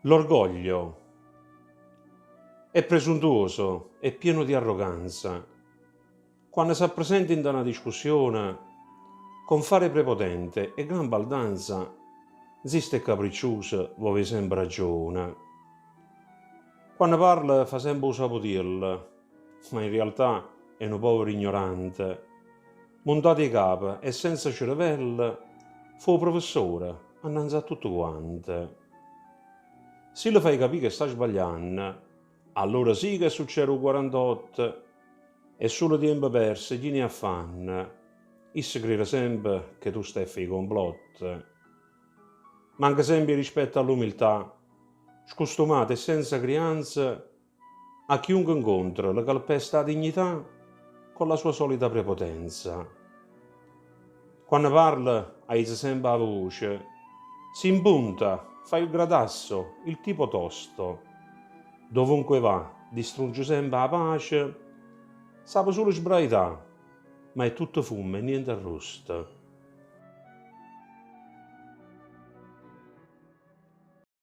L'orgoglio è presuntuoso, è pieno di arroganza. Quando si presenta in una discussione, con fare prepotente e gran baldanza, ziste capricciosa, vuoi sempre ragione. Quando parla fa sempre un sapotirla, ma in realtà è un povero ignorante. Montato i capi e senza cervello, fu professore, annanzi a tutto quanto. Se le fai capire che sta sbagliando, allora sì che succede un 48 e solo tempo perso, chi ne affanna. Issa crede sempre che tu stai fai complotti. Manca sempre rispetto all'umiltà, scostumata e senza creanza, a chiunque incontra la calpesta la dignità con la sua solita prepotenza. Quando parla, hai sempre la voce, si impunta, fa il gradasso, il tipo tosto. Dovunque va, distrugge sempre la pace, sa solo sbraità, ma è tutto fumo e niente arrosto.